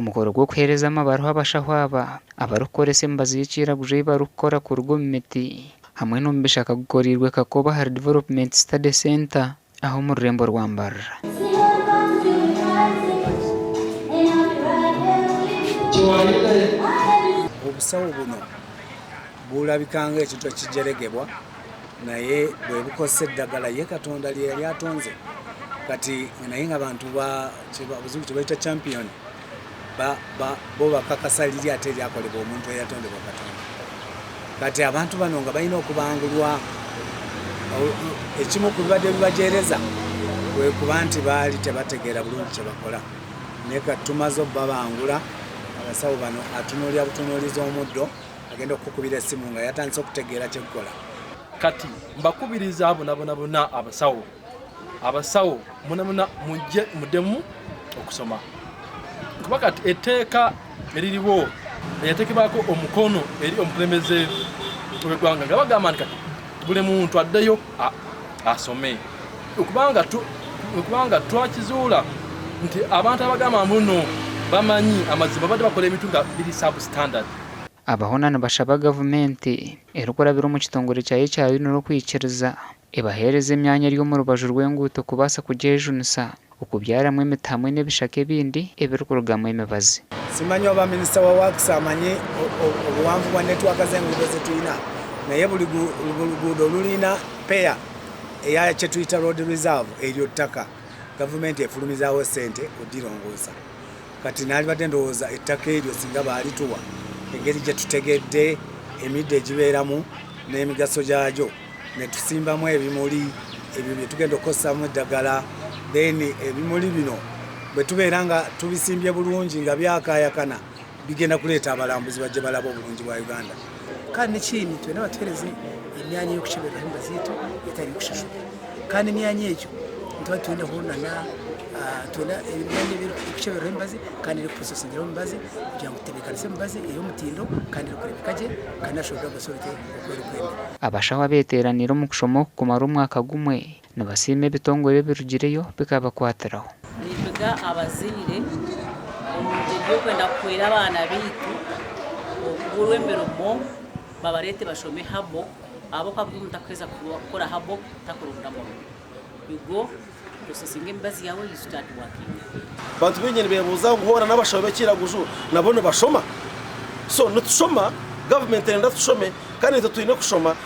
omukoro gwo kuhereza amabaruha abashaho abarukoresa emibazi y'ekiraguje barukora kuruga omu miti hamwe n'omubishaka gukorirwe Kakoba Hard Development Study Center aho mu rurembo rwa Mbarara. Obusawo buno bulabikanga ekintu ekijeregebwa naye bwe bukozesa eddagala ye Katonda lye yali atonze kati naye nga abantu abazungu kye bayita champion bo bakakasa liri ate lyakolebwa omuntu eyatondebwa Katonda. Kati abantu bano nga balina okubangulwa ekimu ku bibadde bibajeereza bwe kuba nti baali tebategeera bulungi kye bakola naye kati tumaze obbabangula. Abasawo bano atunuulira butunuuliza omuddo agenda okukubira essimu nga yatandise okutegeera kye kukola. Kati mbakubiriza abo bonna abasawo muna mujje muddemu okusoma kuba kati etteeka eririwo eyateekebwako omukono eri omukulembeze w'eggwanga nga bagamba nti kati buli muntu addeyo asome okubanga twakizuula nti abantu abagamba muno bamanyi amazima badde bakola ebintu nga biri substandard. Abahona nibashaba gavumenti erukurabira omu kitongole kyayo kya UNRO kwikiriza ebahereza emyanya eri omu rubaju rw'enguuto kubaasa kugyejunisa okubyaramu emiti hamwe n'ebishaka ebindi ebirikurugamu emibazi. Simanyi oba minisita wa Works amanyi obuwanvu bwa network z'enguudo ze tulina naye buli luguudo lulina peya eya kye tuyita road reserve eryo ttaka gavumenti efulumizaawo ssente odirongoosa. Kati nalibadde ndowooza ettaka eryo singa baalituwa engeri gye tutegedde emidde egibeeramu n'emigaso gyagyo ne tusimbamu ebimuli ebyo bye tugenda okukozesaamu eddagala then ebimuli bino bwe tubeera nga tubisimbye bulungi nga byakaayakana bigenda kuleeta abalambuzi bajje balaba obulungi bwa Uganda. Kandi n'ekindi twena batuhereze emyanya y'okukebereraho emibazi yetu etali kushashura kandi emyanya egyo ntuba twenda kubonana tuna ebimyanya ebikukebereraho emibazi kandi erikuprocessingiraho emibazi kugira ngu tutebeekanise emibazi ey'omutindo kandi erikurebeka gye kandi ashobora kubasorete okwerikwenda. Abashaho abeteeranire omu kushoma okumara omwaka gumwe nibasiima ebitongole ebirugireyo bikabakwatiraho. Nibiga abazaire omugeri y'okwenda kuhwera abaana baitu okugura emirimo babareete bashome habo abo kabuga omuntu akuheza kukora habo takurundamu bigo processing emibazi yawe you start working. Bantu benye nibebuuza guhora n'abashaho b'ekiraguju nabo nibashoma so nitushoma government enda tushome kandi tuyine kushoma